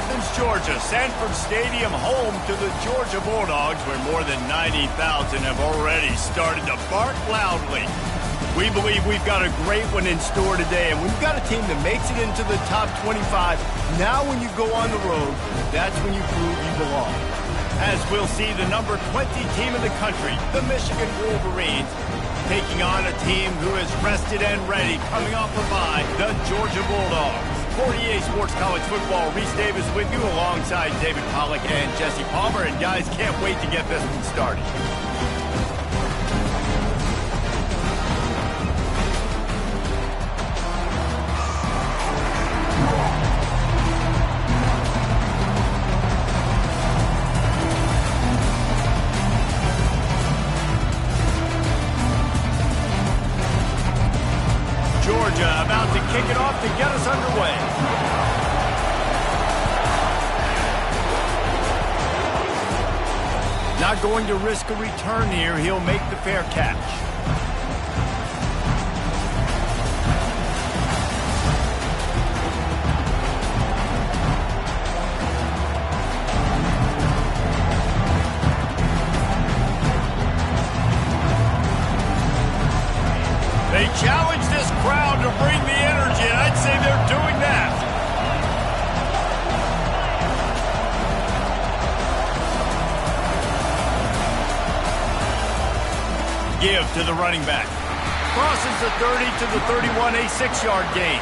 Athens, Georgia, Sanford Stadium, home to the Georgia Bulldogs, where more than 90,000 have already started to bark loudly. We believe we've got a great one in store today, and we've got a team that makes it into the top 25. Now when you go on the road, that's when you prove you belong. As we'll see the number 20 team in the country, the Michigan Wolverines, taking on a team who is rested and ready, coming off a bye, the Georgia Bulldogs. For EA Sports College Football, Reese Davis with you alongside David Pollack and Jesse Palmer. And guys, can't wait to get this one started. Georgia about to kick it off to get us underway. Not going to risk a return here. He'll make the fair catch. They challenge this crowd to bring the energy, and I'd say they're doing that. Give to the running back. Crosses the 30 to the 31, a 6-yard gain.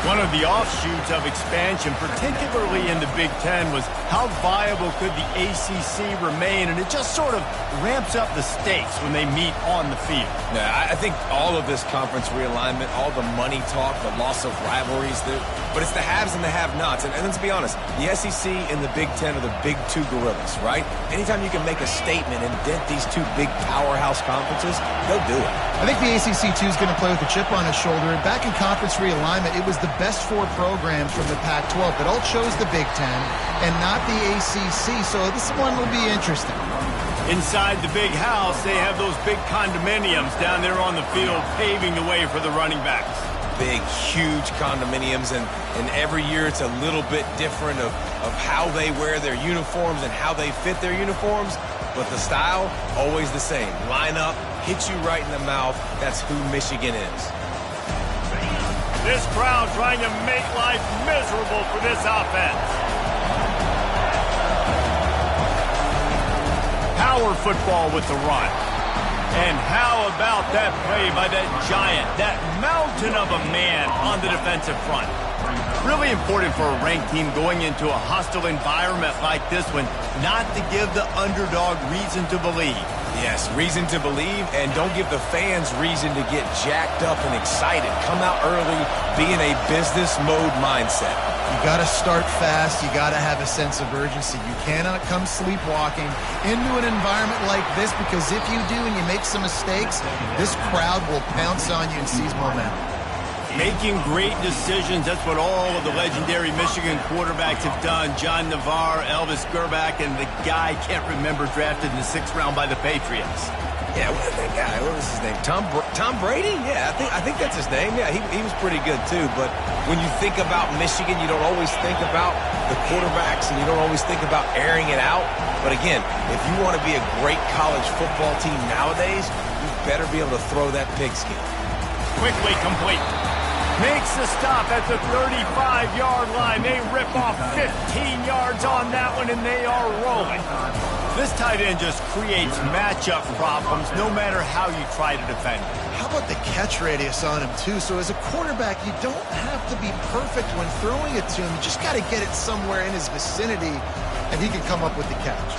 One of the offshoots of expansion, particularly in the Big Ten, was how viable could the ACC remain, and it just sort of ramps up the stakes when they meet on the field. Yeah, I think all of this conference realignment, all the money talk, the loss of rivalries, but it's the haves and the have-nots. And let's be honest, the SEC and the Big Ten are the big two gorillas, right? Anytime you can make a statement and dent these two big powerhouse conferences, they'll do it. I think the ACC, too, is going to play with a chip on his shoulder. And back in conference realignment, it was the best 4 programs from the Pac-12 that all chose the Big Ten and not the ACC. So this one will be interesting. Inside the big house, they have those big condominiums down there on the field paving the way for the running backs. Big, huge condominiums, and every year it's a little bit different of how they wear their uniforms and how they fit their uniforms, but the style, always the same. Line up, hit you right in the mouth. That's who Michigan is. This crowd trying to make life miserable for this offense. Power football with the run. And how about that play by that giant, that mountain of a man on the defensive front? Really important for a ranked team going into a hostile environment like this one, not to give the underdog reason to believe. Yes, reason to believe, and don't give the fans reason to get jacked up and excited. Come out early, be in a business mode mindset. You got to start fast. You got to have a sense of urgency. You cannot come sleepwalking into an environment like this, because if you do and you make some mistakes, this crowd will pounce on you and seize momentum. Making great decisions, that's what all of the legendary Michigan quarterbacks have done. John Navarre, Elvis Gerbach, and the guy, can't remember, drafted in the 6th round by the Patriots. Yeah, that guy, what was his name? Tom Brady? Yeah, I think that's his name. Yeah, he was pretty good too. But when you think about Michigan, you don't always think about the quarterbacks, and you don't always think about airing it out. But again, if you want to be a great college football team nowadays, you better be able to throw that pigskin. Quickly complete. Makes the stop at the 35-yard line. They rip off 15 yards on that one, and they are rolling. This tight end just creates matchup problems no matter how you try to defend it. How about the catch radius on him, too? So as a quarterback, you don't have to be perfect when throwing it to him. You just got to get it somewhere in his vicinity, and he can come up with the catch.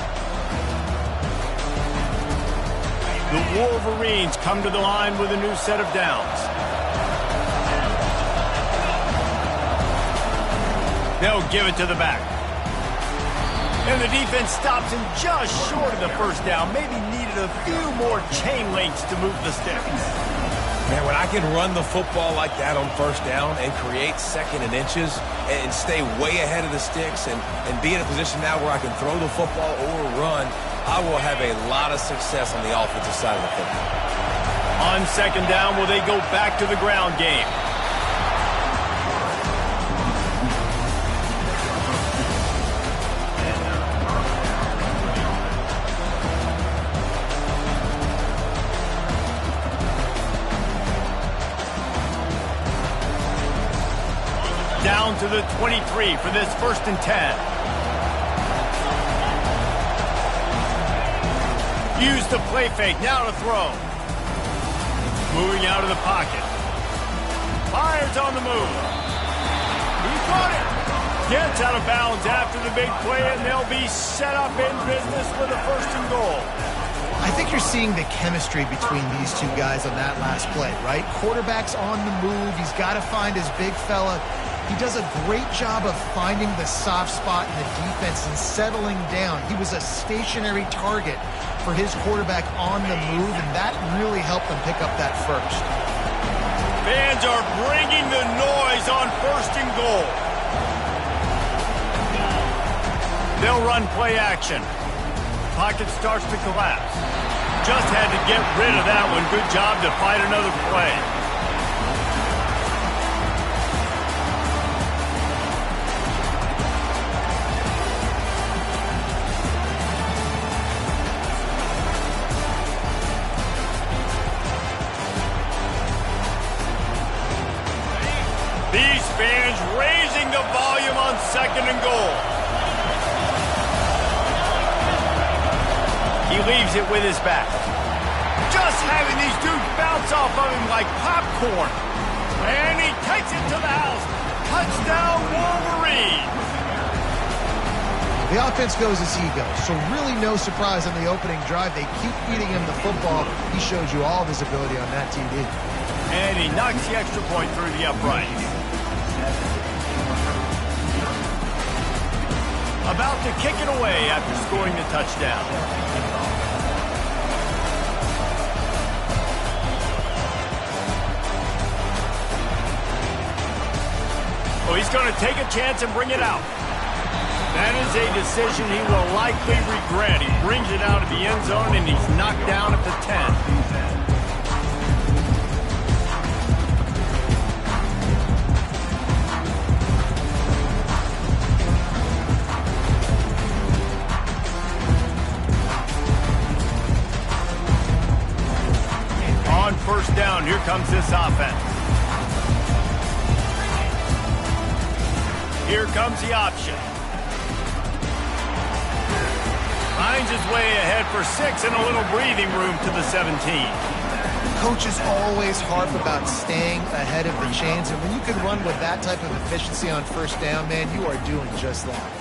The Wolverines come to the line with a new set of downs. They'll give it to the back. And the defense stops him just short of the first down. Maybe needed a few more chain links to move the sticks. Man, when I can run the football like that on first down and create 2nd and inches and stay way ahead of the sticks and be in a position now where I can throw the football or run, I will have a lot of success on the offensive side of the football. On 2nd down, will they go back to the ground game? down to the 23 for this 1st and 10. Use the play fake, now to throw. Moving out of the pocket. Fires on the move. He's got it. Gets out of bounds after the big play, and they'll be set up in business with a 1st and goal. I think you're seeing the chemistry between these two guys on that last play, right? Quarterback's on the move. He's got to find his big fella. He does a great job of finding the soft spot in the defense and settling down. He was a stationary target for his quarterback on the move, and that really helped them pick up that 1st. Fans are bringing the noise on 1st and goal. They'll run play action. Pocket starts to collapse. Just had to get rid of that one. Good job to fight another play. These fans raising the volume on 2nd and goal. He leaves it with his back. Just having these dudes bounce off of him like popcorn. And he takes it to the house. Touchdown, Wolverine. The offense goes as he goes, so really no surprise on the opening drive. They keep feeding him the football. He shows you all of his ability on that TD. And he knocks the extra point through the upright. About to kick it away after scoring the touchdown. Oh, he's going to take a chance and bring it out. That is a decision he will likely regret. He brings it out of the end zone, and he's knocked down at the 10. On 1st down, here comes this offense. Here comes the option. Finds his way ahead for 6 and a little breathing room to the 17. Coaches always harp about staying ahead of the chains, and when you can run with that type of efficiency on 1st down, man, you are doing just that.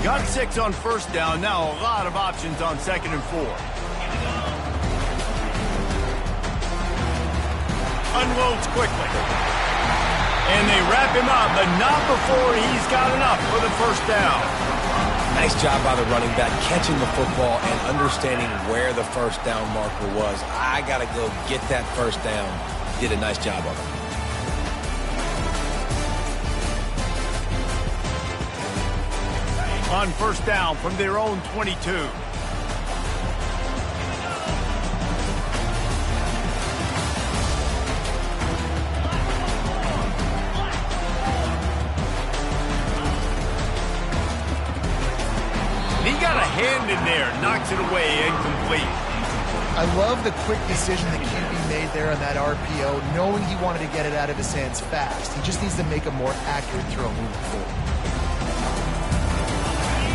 Got 6 on 1st down. Now a lot of options on 2nd and 4. Unloads quickly. And they wrap him up, but not before he's got enough for the 1st down. Nice job by the running back catching the football and understanding where the 1st down marker was. I got to go get that 1st down. Did a nice job of it. On 1st down from their own 22. He got a hand in there, knocks it away, incomplete. I love the quick decision that QB made there on that RPO, knowing he wanted to get it out of his hands fast. He just needs to make a more accurate throw moving forward.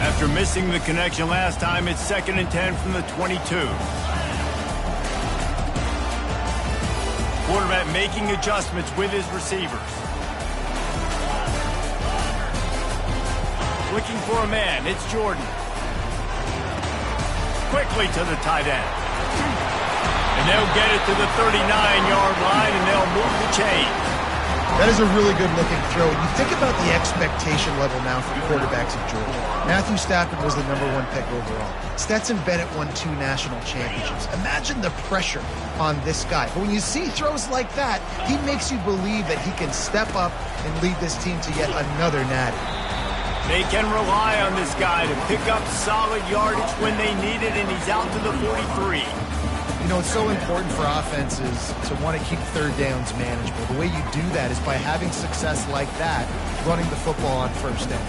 After missing the connection last time, it's 2nd and 10 from the 22. Quarterback making adjustments with his receivers. Looking for a man, it's Jordan. Quickly to the tight end. And they'll get it to the 39-yard line, and they'll move the chains. That is a really good-looking throw. You think about the expectation level now for quarterbacks at Georgia. Matthew Stafford was the #1 pick overall. Stetson Bennett won 2 national championships. Imagine the pressure on this guy. But when you see throws like that, he makes you believe that he can step up and lead this team to yet another natty. They can rely on this guy to pick up solid yardage when they need it, and he's out to the 43. You know, it's so important for offenses to want to keep 3rd downs manageable. The way you do that is by having success like that, running the football on 1st down.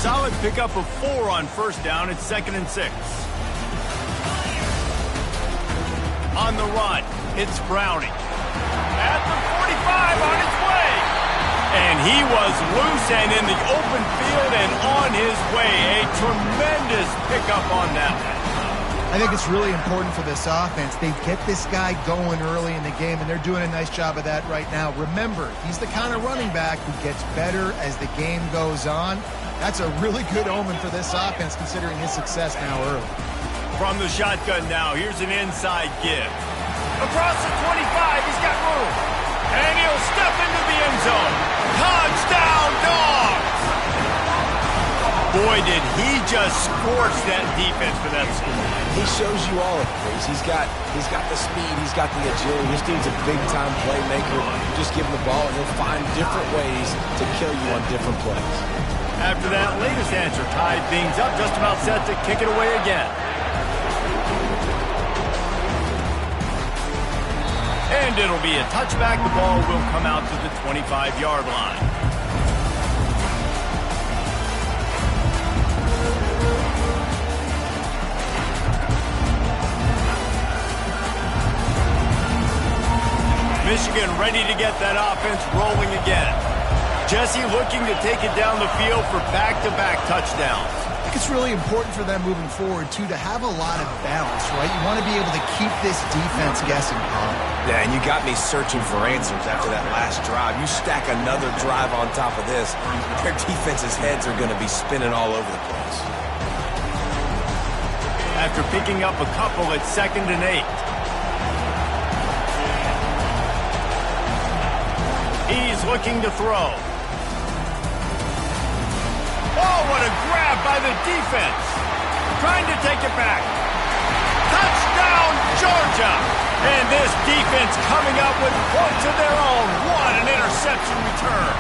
solid pickup of 4 on first down. It's 2nd and 6. On the run, it's Browning. At the 45 on its way. And he was loose and in the open field and on his way. A tremendous pickup on that one. I think it's really important for this offense. They get this guy going early in the game, and they're doing a nice job of that right now. Remember, he's the kind of running back who gets better as the game goes on. That's a really good omen for this offense, considering his success now early. From the shotgun now, here's an inside give. Across the 25, he's got room. And he'll step into the end zone. Touchdown, Dogs! Boy, did he just scorch that defense for that score. He shows you all of it. He's got the speed, he's got the agility. This dude's a big-time playmaker. You just give him the ball, and he'll find different ways to kill you on different plays. After that latest answer tied things up, just about set to kick it away again. And it'll be a touchback. The ball will come out to the 25-yard line. Michigan ready to get that offense rolling again. Jesse looking to take it down the field for back-to-back touchdowns. I think it's really important for them moving forward, too, to have a lot of balance, right? You want to be able to keep this defense guessing, Paul. Yeah, and you got me searching for answers after that last drive. You stack another drive on top of this, their defense's heads are going to be spinning all over the place. After picking up a couple, it's 2nd and 8. He's looking to throw. Oh, what a grab by the defense. Trying to take it back. Touchdown, Georgia. And this defense coming up with points of their own. What an interception return.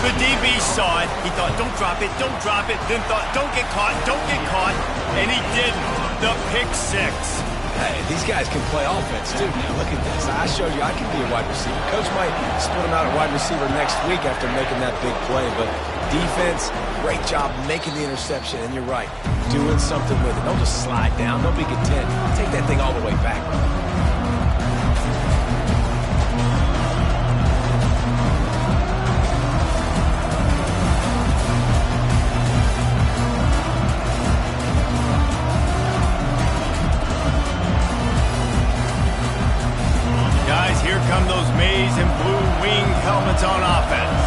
The DB saw it. He thought, don't drop it, don't drop it. Then thought, don't get caught, don't get caught. And he didn't. The pick 6. Hey, these guys can play offense, too. Now, look at this. I showed you I can be a wide receiver. Coach might split him out at wide receiver next week after making that big play. But defense, great job making the interception. And you're right, doing something with it. Don't just slide down. Don't be content. Take that thing all the way back. Come those maize and blue wing helmets on offense.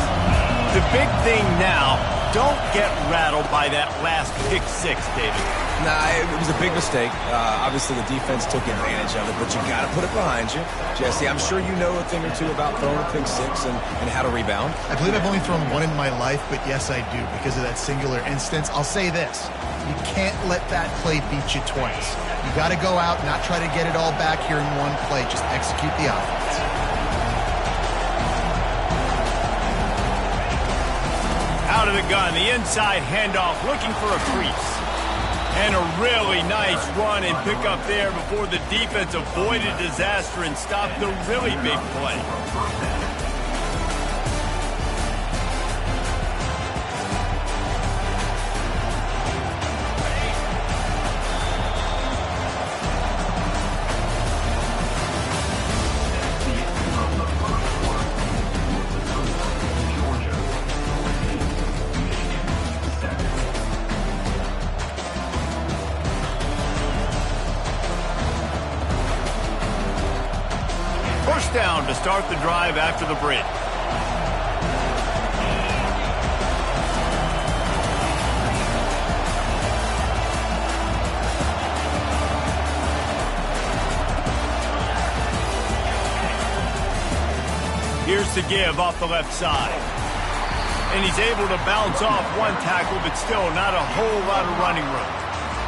The big thing now, don't get rattled by that last pick 6, David. Nah, it was a big mistake. Obviously, the defense took advantage of it, but you got to put it behind you. Jesse, I'm sure you know a thing or two about throwing a pick 6 and how to rebound. I believe I've only thrown one in my life, but yes, I do, because of that singular instance. I'll say this. You can't let that play beat you twice. You got to go out, not try to get it all back here in one play. Just execute the offense. Out of the gun, the inside handoff, looking for a crease. And a really nice run and pick up there before the defense avoided disaster and stopped the really big play. Down to start the drive after the bridge. Here's the give off the left side. And he's able to bounce off one tackle, but still not a whole lot of running room.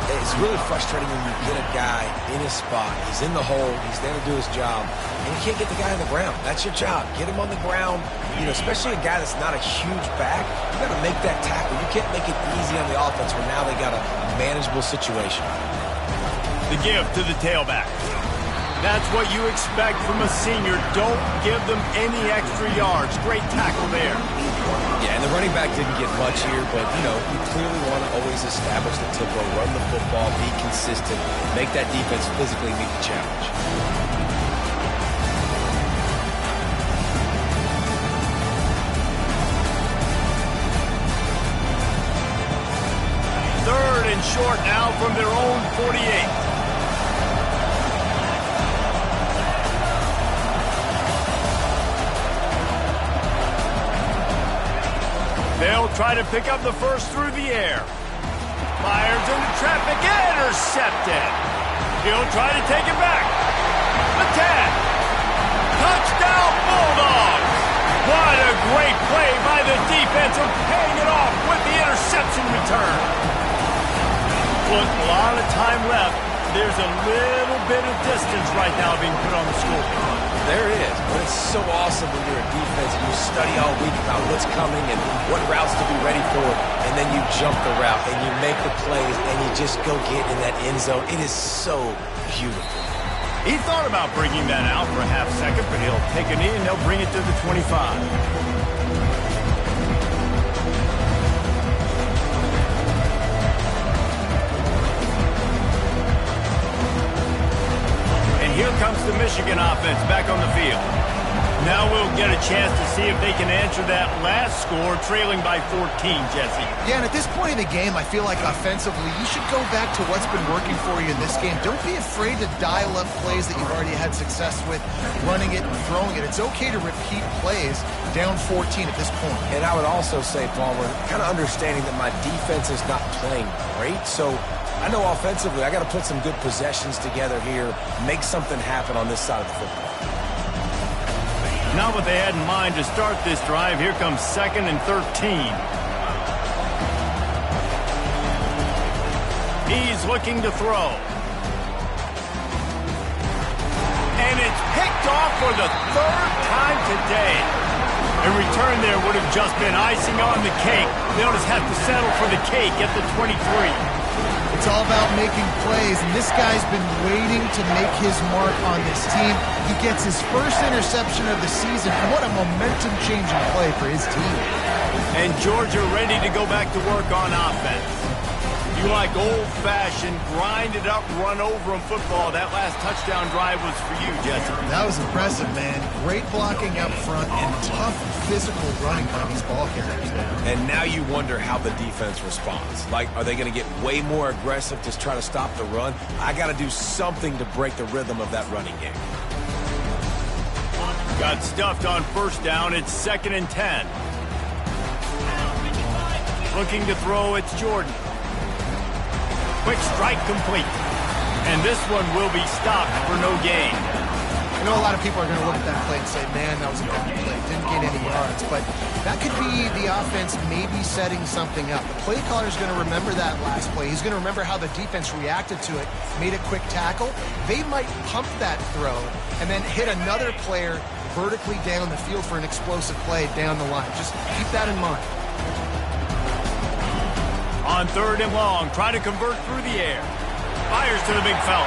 It's really frustrating when you get a guy in his spot. He's in the hole. He's there to do his job. And you can't get the guy on the ground. That's your job. Get him on the ground. You know, especially a guy that's not a huge back. You got to make that tackle. You can't make it easy on the offense where now they got a manageable situation. The give to the tailback. That's what you expect from a senior. Don't give them any extra yards. Great tackle there. Yeah, and the running back didn't get much here, but, you clearly want to always establish the tempo, run the football, be consistent, make that defense physically meet the challenge. Third and short now from their own 48. They'll try to pick up the first through the air. Fires into traffic, intercepted. He'll try to take it back. The 10. Touchdown Bulldogs. What a great play by the defense of paying it off with the interception return. With a lot of time left, there's a little bit of distance right now being put on the scoreboard. There is, but it's so awesome when you're a defense and you study all week about what's coming and what routes to be ready for, and then you jump the route and you make the plays and you just go get in that end zone. It is so beautiful. He thought about bringing that out for a half second, but he'll take a knee and they'll bring it to the 25. Here comes the Michigan offense back on the field. Now we'll get a chance to see if they can answer that last score, trailing by 14, Jesse. Yeah, and at this point in the game, I feel like offensively, you should go back to what's been working for you in this game. Don't be afraid to dial up plays that you've already had success with, running it and throwing it. It's okay to repeat plays down 14 at this point. And I would also say, Palmer, kind of understanding that my defense is not playing great, so I know offensively I got to put some good possessions together here, make something happen on this side of the football. Not what they had in mind to start this drive. Here comes 2nd and 13. He's looking to throw. And it's picked off for the 3rd time today. In return there would have just been icing on the cake. They'll just have to settle for the cake at the 23. It's all about making plays, and this guy's been waiting to make his mark on this team. He gets his first interception of the season, and what a momentum-changing play for his team. And Georgia ready to go back to work on offense. You like old-fashioned, grind-it-up, run-over-'em football. That last touchdown drive was for you, Jesse. That was impressive, man. Great blocking up front and tough physical running by these ball carriers. And now you wonder how the defense responds. Like, are they going to get way more aggressive to try to stop the run? I got to do something to break the rhythm of that running game. Got stuffed on first down. It's 2nd and 10. Looking to throw, it's Jordan. Quick strike complete. And this one will be stopped for no gain. I know a lot of people are going to look at that play and say, man, that was a bad play. Didn't get any yards. But that could be the offense maybe setting something up. The play caller is going to remember that last play. He's going to remember how the defense reacted to it, made a quick tackle. They might pump that throw and then hit another player vertically down the field for an explosive play down the line. Just keep that in mind. On 3rd and long, trying to convert through the air. Fires to the big fella.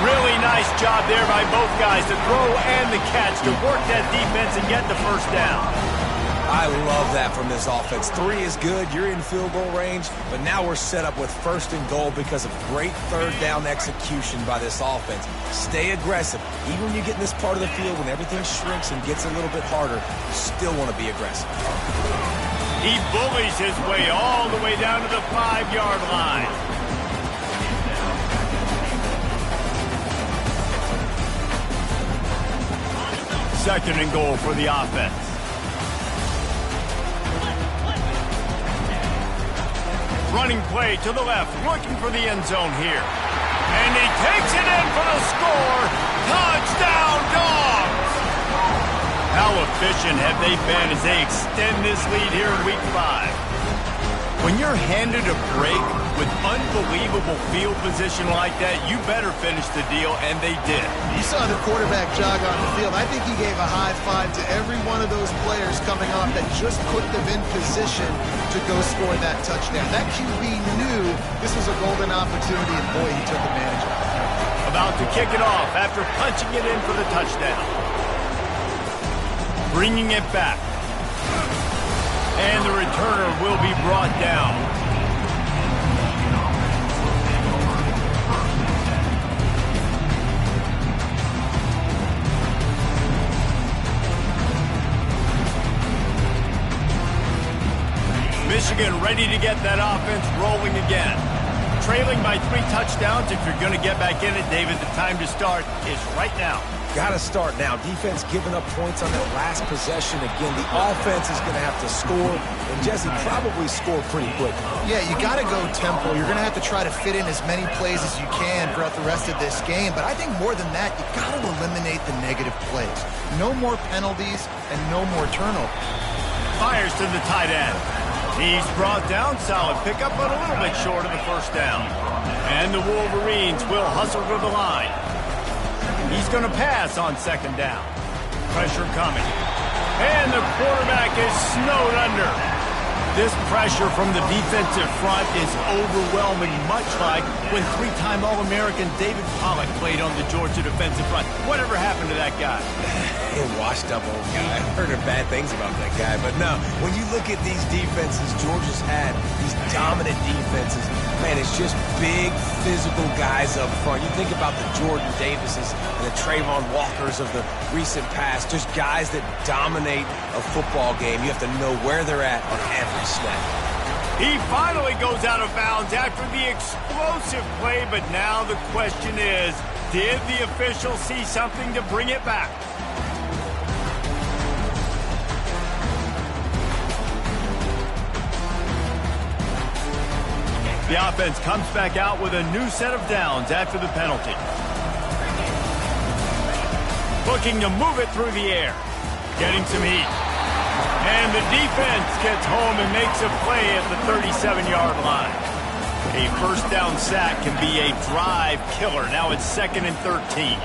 Really nice job there by both guys to throw and the catch to work that defense and get the first down. I love that from this offense. 3 is good. You're in field goal range, but now we're set up with 1st and goal because of great 3rd down execution by this offense. Stay aggressive. Even when you get in this part of the field, when everything shrinks and gets a little bit harder, you still want to be aggressive. He bullies his way all the way down to the 5-yard line. Second and goal for the offense. Running play to the left, looking for the end zone here. And he takes it in for the score. Touchdown, Dogs! How efficient have they been as they extend this lead here in Week 5? When you're handed a break with unbelievable field position like that, you better finish the deal, and they did. You saw the quarterback jog on the field. I think he gave a high five to every one of those players coming off that just put them in position to go score that touchdown. That QB knew this was a golden opportunity, and boy, he took advantage of it. About to kick it off after punching it in for the touchdown. Bringing it back. And the returner will be brought down. Michigan ready to get that offense rolling again. Trailing by 3 touchdowns. If you're going to get back in it, David, the time to start is right now. Got to start now. Defense giving up points on that last possession. Again, the offense is going to have to score, and Jesse probably score pretty quick. Yeah, you got to go tempo. You're going to have to try to fit in as many plays as you can throughout the rest of this game. But I think more than that, you got to eliminate the negative plays. No more penalties and no more turnovers. Fires to the tight end. He's brought down. Solid pickup, but a little bit short of the first down. And the Wolverines will hustle to the line. He's going to pass on second down. Pressure coming. And the quarterback is snowed under. This pressure from the defensive front is overwhelming, much like when 3-time All-American David Pollack played on the Georgia defensive front. Whatever happened to that guy? A washed-up old guy. I've heard of bad things about that guy. But no, when you look at these defenses Georgia's had, these dominant defenses, man, it's just big, physical guys up front. You think about the Jordan Davises and the Trayvon Walkers of the recent past, just guys that dominate a football game. You have to know where they're at on every snap. He finally goes out of bounds after the explosive play, but now the question is, did the official see something to bring it back? The offense comes back out with a new set of downs after the penalty. Looking to move it through the air. Getting some heat. And the defense gets home and makes a play at the 37-yard line. A first down sack can be a drive killer. Now it's 2nd and 13.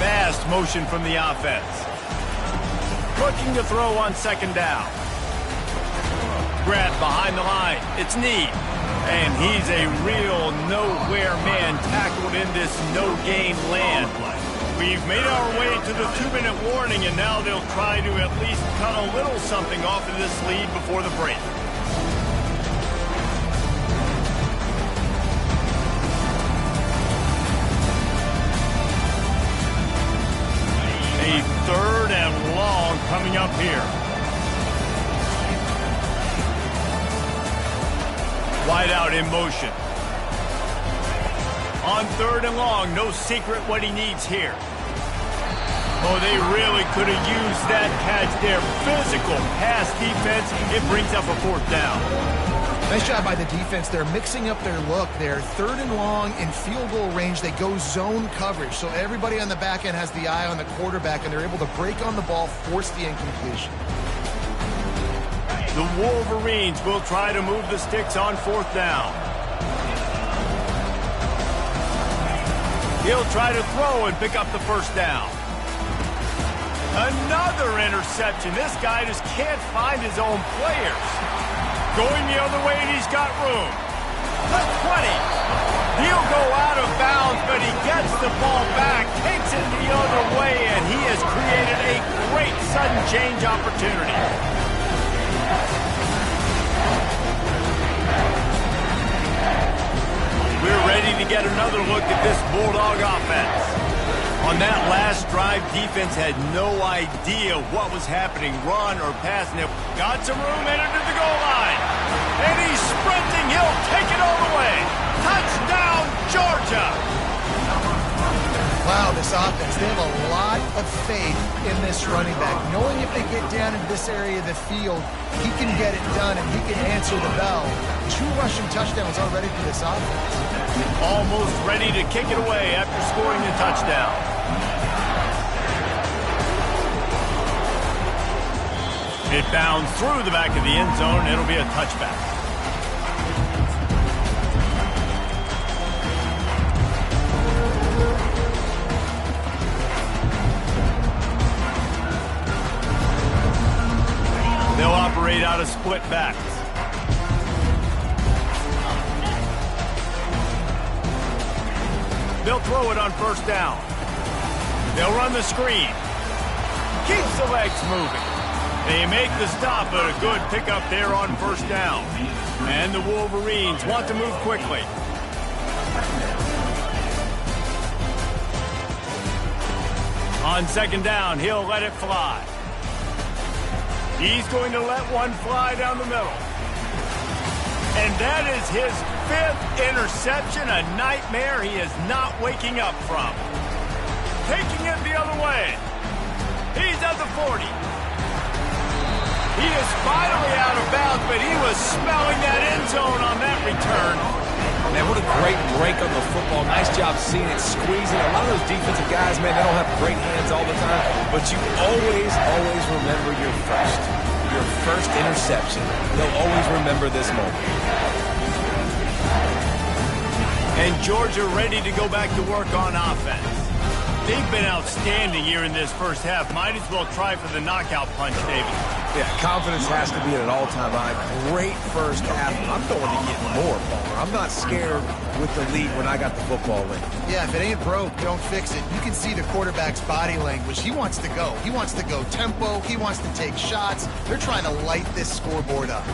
Fast motion from the offense. Looking to throw on second down. Grab behind the line. It's Need. And he's a real nowhere man tackled in this no-gain land. We've made our way to the 2-minute warning, and now they'll try to at least cut a little something off of this lead before the break. A 3rd and long coming up here. Wide out in motion. On 3rd and long, no secret what he needs here. Oh, they really could have used that catch there. Physical pass defense. It brings up a 4th down. Nice job by the defense. They're mixing up their look. They're 3rd and long in field goal range. They go zone coverage. So everybody on the back end has the eye on the quarterback, and they're able to break on the ball, force the incompletion. The Wolverines will try to move the sticks on 4th down. He'll try to throw and pick up the first down. Another interception. This guy just can't find his own players. Going the other way, and he's got room. The 20. He'll go out of bounds, but he gets the ball back, takes it the other way, and he has created a great sudden change opportunity. We're ready to get another look at this Bulldog offense. On that last drive, defense had no idea what was happening, run or pass. And they've got some room headed to the goal line. And he's sprinting. He'll take it all the way. Touchdown, Georgia. Wow, this offense, they have a lot of faith in this running back. Knowing if they get down into this area of the field, he can get it done and he can answer the bell. 2 rushing touchdowns already for this offense. Almost ready to kick it away after scoring the touchdown. It bounds through the back of the end zone. It'll be a touchback. They'll operate out of split backs. They'll throw it on first down. They'll run the screen. keeps the legs moving. They make the stop, but a good pickup there on first down. And the Wolverines want to move quickly. On second down, he'll let it fly. He's going to let one fly down the middle. And that is his 5th interception, a nightmare he is not waking up from. Taking it the other way. He's at the 40. He is finally out of bounds, but he was smelling that end zone on that return. Man, what a great break on the football. Nice job seeing it, squeezing. A lot of those defensive guys, man, they don't have great hands all the time, but you always remember your first interception. They'll always remember this moment. And Georgia ready to go back to work on offense. They've been outstanding here in this first half. Might as well try for the knockout punch, David. Yeah, confidence has to be at an all-time high. Great first half. I'm going to get more, Palmer. I'm not scared with the lead when I got the football in. Yeah, if it ain't broke, don't fix it. You can see the quarterback's body language. He wants to go. He wants to go tempo. He wants to take shots. They're trying to light this scoreboard up.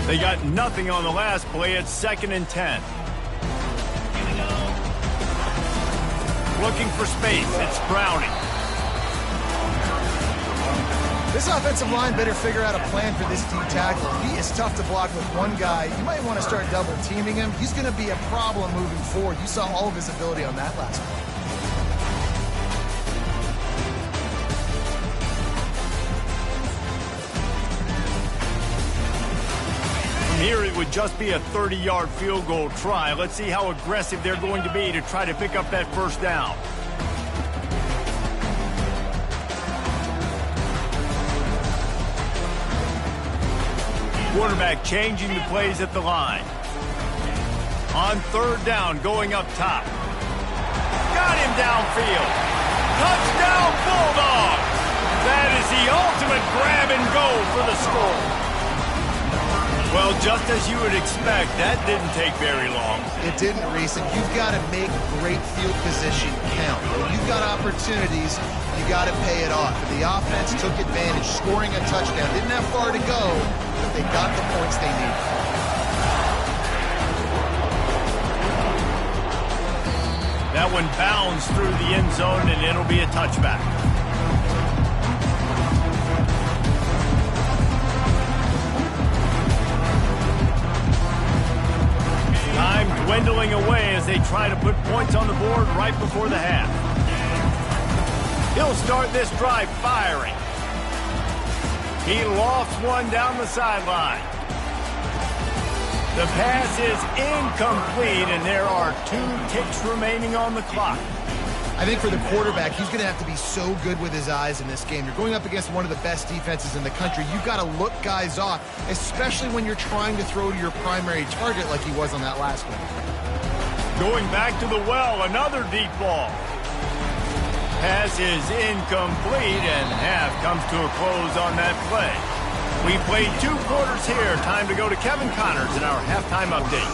They got nothing on the last play. It's 2nd and 10. Looking for space. It's Browning. This offensive line better figure out a plan for this D tackle. He is tough to block with one guy. You might want to start double teaming him. He's going to be a problem moving forward. You saw all of his ability on that last one. From here, it would just be a 30-yard field goal try. Let's see how aggressive they're going to be to try to pick up that first down. Quarterback changing the plays at the line. On 3rd down, going up top. Got him downfield. Touchdown, Bulldogs! That is the ultimate grab and go for the score. Well, just as you would expect, that didn't take very long. It didn't, Reese, and you've got to make great field position count. When you've got opportunities, you got to pay it off. And the offense took advantage, scoring a touchdown. Didn't have far to go, but they got the points they needed. That one bounds through the end zone, and it'll be a touchback. Time dwindling away as they try to put points on the board right before the half. He'll start this drive firing. He lofts one down the sideline. The pass is incomplete, and there are 2 ticks remaining on the clock. I think for the quarterback, he's going to have to be so good with his eyes in this game. You're going up against one of the best defenses in the country. You've got to look guys off, especially when you're trying to throw to your primary target like he was on that last one. Going back to the well, another deep ball. Pass is incomplete, and half comes to a close on that play. We played 2 quarters here. Time to go to Kevin Connors in our halftime update.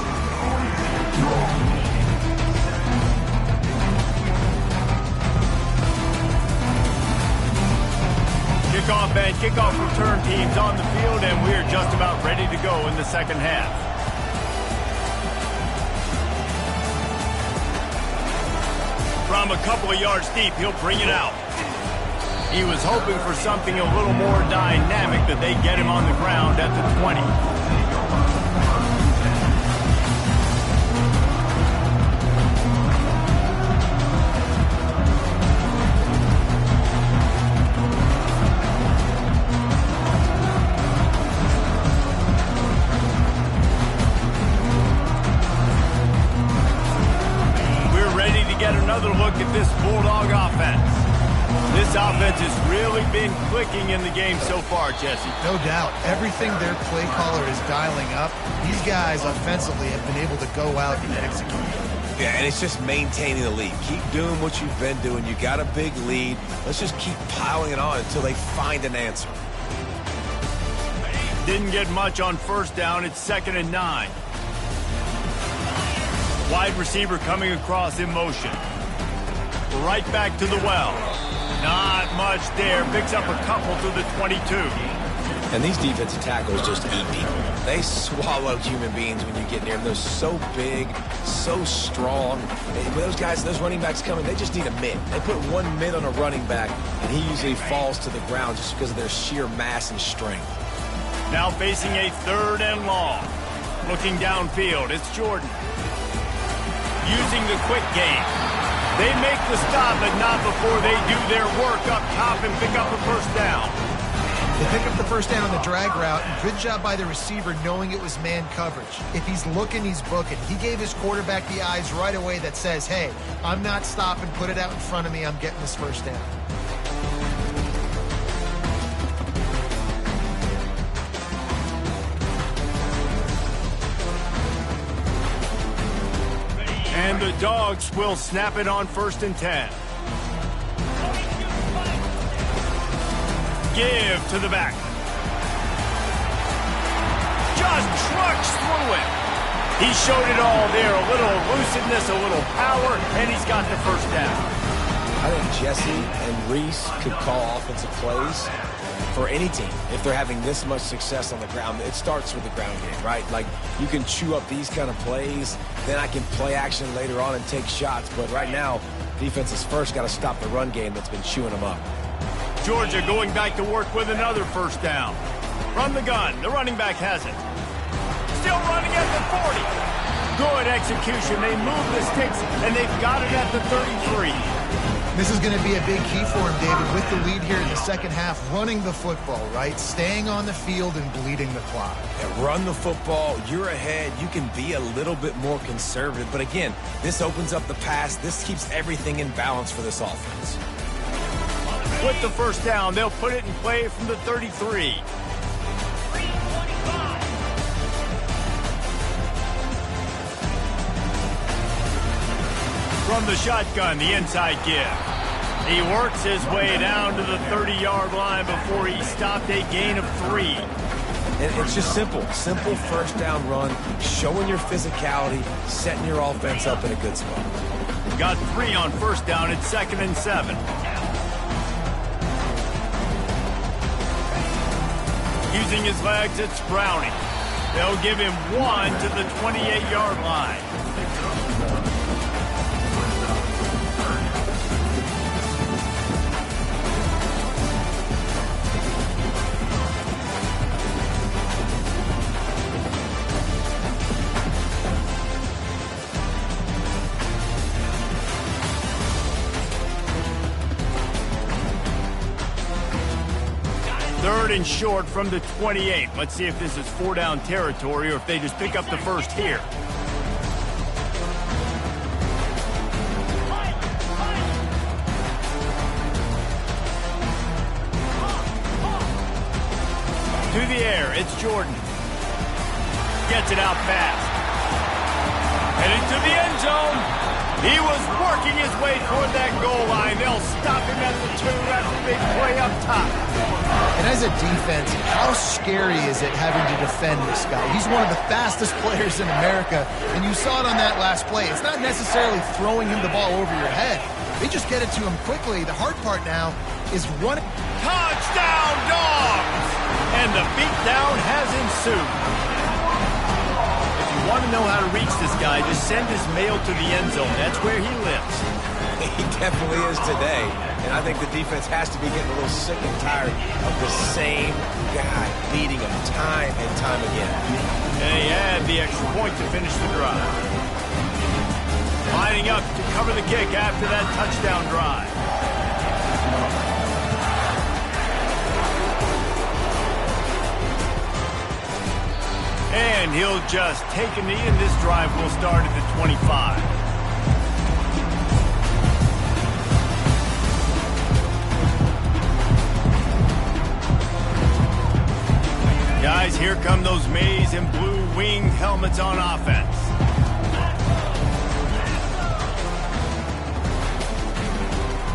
Kickoff and kickoff return teams on the field, and we're just about ready to go in the second half. From a couple of yards deep, he'll bring it out. He was hoping for something a little more dynamic, but they get him on the ground at the 20. Another look at this Bulldog offense. This offense has really been clicking in the game so far, Jesse. No doubt. Everything their play caller is dialing up, these guys offensively have been able to go out and execute. Yeah, and it's just maintaining the lead. Keep doing what you've been doing. You got a big lead. Let's just keep piling it on until they find an answer. Didn't get much on first down. It's 2nd and 9. Wide receiver coming across in motion. right back to the well. Not much there. Picks up a couple to the 22. And these defensive tackles just eat people. They swallow human beings when you get near them. They're so big, so strong. And when those guys, those running backs coming, they just need a mid. They put one mid on a running back, and he usually falls to the ground just because of their sheer mass and strength. Now facing a 3rd and long. Looking downfield, it's Jordan. Using the quick game. They make the stop, but not before they do their work up top and pick up a first down. They pick up the first down on the drag route, and good job by the receiver knowing it was man coverage. If he's looking, he's booking. He gave his quarterback the eyes right away that says, hey, I'm not stopping, put it out in front of me, I'm getting this first down. And the Dogs will snap it on 1st and 10. Give to the back. Just trucks through it. He showed it all there. A little elusiveness, a little power, and he's got the first down. I think Jesse and Reese could call offensive plays for any team if they're having this much success on the ground. It starts with the ground game, right? Like, you can chew up these kind of plays, then I can play action later on and take shots. But right now, defense has first got to stop the run game that's been chewing them up. Georgia going back to work with another first down. From the gun, the running back has it. Still running at the 40. Good execution. They move the sticks, and they've got it at the 33. This is going to be a big key for him, David, with the lead here in the second half, running the football, right? Staying on the field and bleeding the clock. Yeah, run the football. You're ahead. You can be a little bit more conservative. But again, this opens up the pass. This keeps everything in balance for this offense. With the first down, they'll put it in play from the 33. From the shotgun, the inside give. He works his way down to the 30-yard line before he stopped a gain of 3. And it's just simple. Simple first down run, showing your physicality, setting your offense up in a good spot. Got 3 on first down. It's 2nd and 7. Using his legs, it's Browning. They'll give him 1 to the 28-yard line. Third and short from the 28. Let's see if this is 4-down territory or if they just pick up the first here. To the air, it's Jordan. Gets it out fast. Heading to the end zone. He was working his way toward that goal line. They'll stop him at the 2. That's a big play up top. And as a defense, how scary is it having to defend this guy? He's one of the fastest players in America, and you saw it on that last play. It's not necessarily throwing him the ball over your head. They just get it to him quickly. The hard part now is running. Touchdown, Dogs! And the beatdown has ensued. If you want to know how to reach this guy, just send his mail to the end zone. That's where he lives. He definitely is today. And I think the defense has to be getting a little sick and tired of the same guy beating him time and time again. They add the extra point to finish the drive. Lining up to cover the kick after that touchdown drive. And he'll just take a knee, and this drive will start at the 25. Guys, here come those maize and blue wing helmets on offense.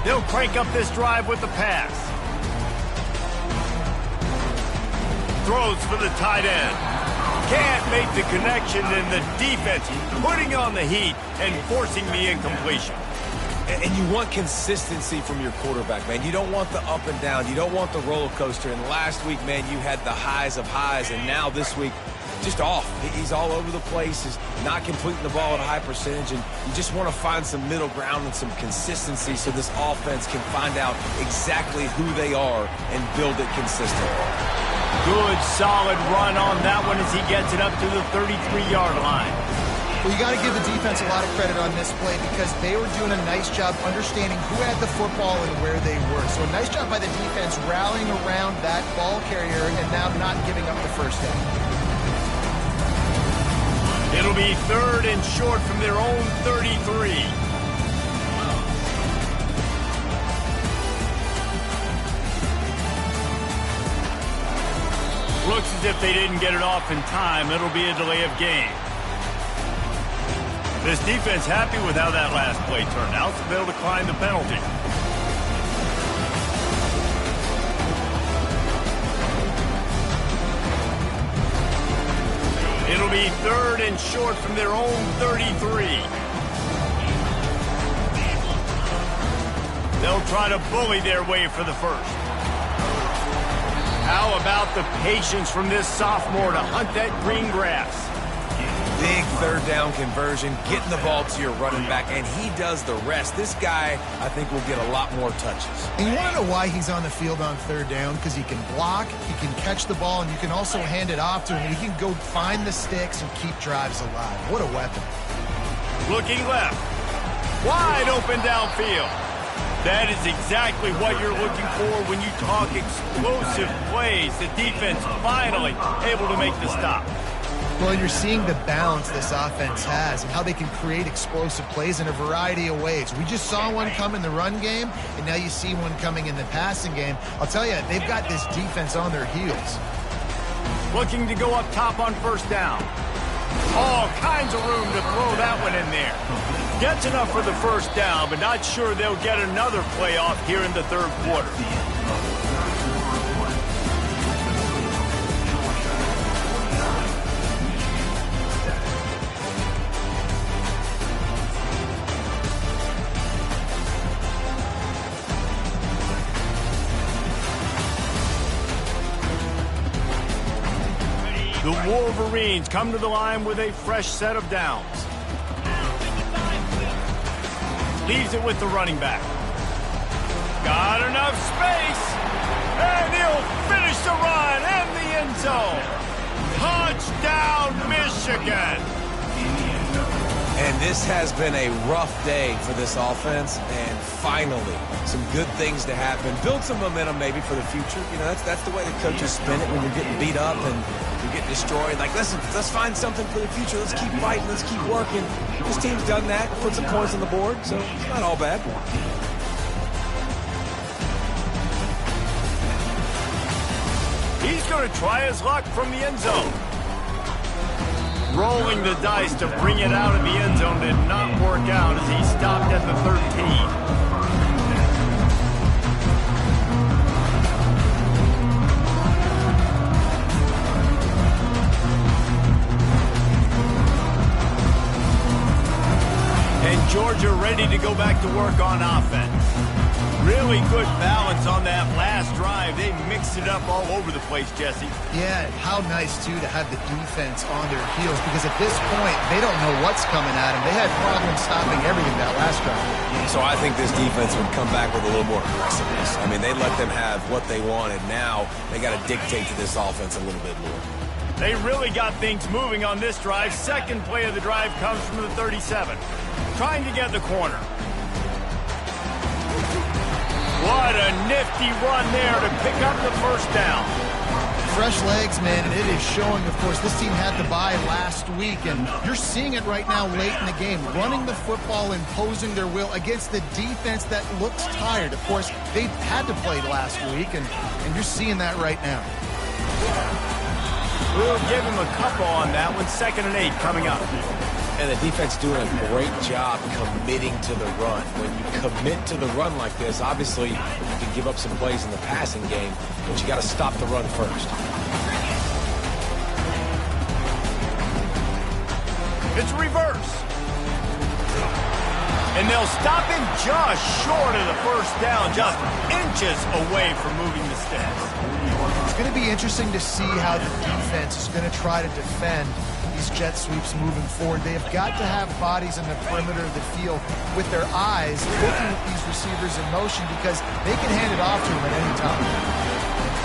They'll crank up this drive with the pass. Throws for the tight end. Can't make the connection, and the defense putting on the heat and forcing the incompletion. And you want consistency from your quarterback, man. You don't want the up and down. You don't want the roller coaster. And last week, man, you had the highs of highs. And now this week, just off. He's all over the place. He's not completing the ball at a high percentage. And you just want to find some middle ground and some consistency so this offense can find out exactly who they are and build it consistently. Good, solid run on that one as he gets it up to the 33-yard line. Well, you got to give the defense a lot of credit on this play because they were doing a nice job understanding who had the football and where they were. So a nice job by the defense rallying around that ball carrier and now not giving up the first down. It'll be 3rd and short from their own 33. Looks as if they didn't get it off in time. It'll be a delay of game. This defense happy with how that last play turned out, so they'll decline the penalty. It'll be 3rd and short from their own 33. They'll try to bully their way for the first. How about the patience from this sophomore to hunt that green grass? Big 3rd down conversion, getting the ball to your running back, and he does the rest. This guy, I think, will get a lot more touches. And you want to know why he's on the field on 3rd down? Because he can block, he can catch the ball, and you can also hand it off to him. He can go find the sticks and keep drives alive. What a weapon. Looking left. Wide open downfield. That is exactly what you're looking for when you talk explosive plays. The defense finally able to make the stop. Well, you're seeing the balance this offense has and how they can create explosive plays in a variety of ways. We just saw one come in the run game, and now you see one coming in the passing game. I'll tell you, they've got this defense on their heels. Looking to go up top on 1st down. All kinds of room to throw that one in there. Gets enough for the 1st down, but not sure they'll get another play off here in the 3rd quarter. The Wolverines come to the line with a fresh set of downs. Leaves it with the running back. Got enough space. And he'll finish the run in the end zone. Touchdown, Michigan. And this has been a rough day for this offense, and finally, some good things to happen. Build some momentum maybe for the future. You know, that's the way the coaches spin it when you're getting beat up and you're getting destroyed. Like, listen, let's find something for the future. Let's keep fighting. Let's keep working. This team's done that, put some points on the board, so it's not all bad. He's going to try his luck from the end zone. Rolling the dice to bring it out of the end zone did not work out as he stopped at the 13. And Georgia ready to go back to work on offense. Really good balance on that last drive. They mixed it up all over the place, Jesse. Yeah, how nice, too, to have the defense on their heels because at this point, they don't know what's coming at them. They had problems stopping everything that last drive. So I think this defense would come back with a little more aggressiveness. I mean, they let them have what they wanted. Now they got to dictate to this offense a little bit more. They really got things moving on this drive. Second play of the drive comes from the 37. Trying to get the corner. What a nifty run there to pick up the 1st down. Fresh legs, man, and it is showing, of course, this team had the bye last week, and you're seeing it right now late in the game, running the football, imposing their will against the defense that looks tired. Of course, they had to play last week, and you're seeing that right now. We'll give him a couple on that one. 2nd and 8 coming up. And the defense doing a great job committing to the run. When you commit to the run like this, obviously you can give up some plays in the passing game, but you got to stop the run first. It's reverse. And they'll stop him just short of the first down, just inches away from moving the sticks. It's going to be interesting to see how the defense is going to try to defend these jet sweeps moving forward. They have got to have bodies in the perimeter of the field with their eyes looking at these receivers in motion because they can hand it off to them at any time.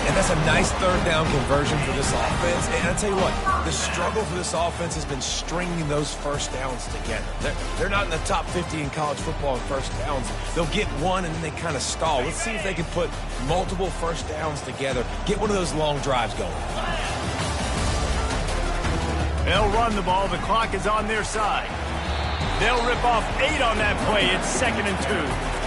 And that's a nice third down conversion for this offense. And I'll tell you what, the struggle for this offense has been stringing those first downs together. They're not in the top 50 in college football in first downs. They'll get one and then they kind of stall. Let's see if they can put multiple first downs together, get one of those long drives going. They'll run the ball. The clock is on their side. They'll rip off 8 on that play. It's 2nd and 2.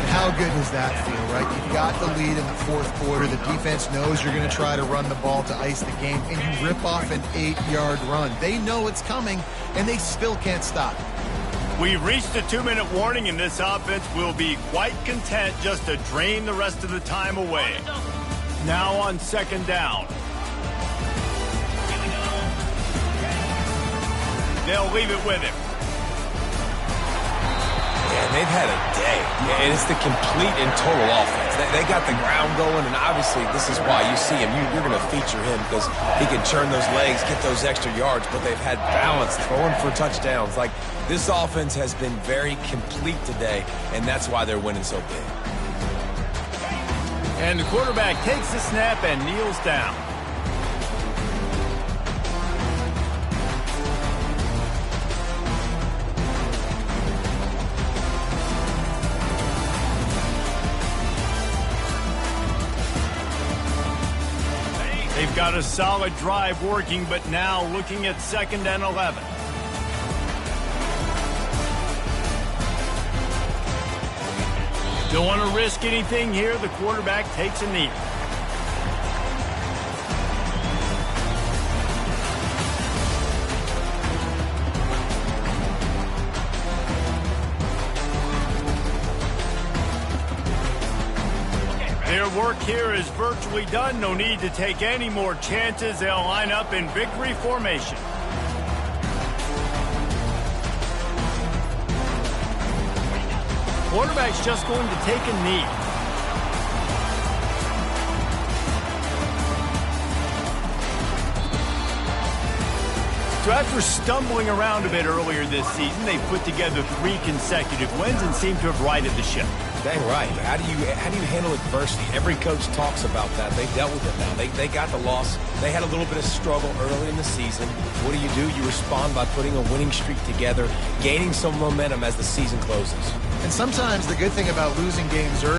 How good does that feel, right? You've got the lead in the fourth quarter. The defense knows you're going to try to run the ball to ice the game, and you rip off an 8-yard run. They know it's coming, and they still can't stop it. We've reached a 2-minute warning, and this offense will be quite content just to drain the rest of the time away. Now on 2nd down. They'll leave it with him. And they've had a day, and it's the complete and total offense. They got the ground going, and obviously this is why you see him. You're going to feature him because he can churn those legs, get those extra yards, but they've had balance, throwing for touchdowns. Like, this offense has been very complete today, and that's why they're winning so big. And the quarterback takes the snap and kneels down. They've got a solid drive working, but now looking at 2nd and 11. Don't want to risk anything here. The quarterback takes a knee. Their work here is virtually done. No need to take any more chances. They'll line up in victory formation. Quarterback's just going to take a knee. So after stumbling around a bit earlier this season, they put together 3 consecutive wins and seem to have righted the ship. Dang right. How do you handle adversity? Every coach talks about that. They dealt with it now. They got the loss. They had a little bit of struggle early in the season. What do? You respond by putting a winning streak together, gaining some momentum as the season closes. And sometimes the good thing about losing games early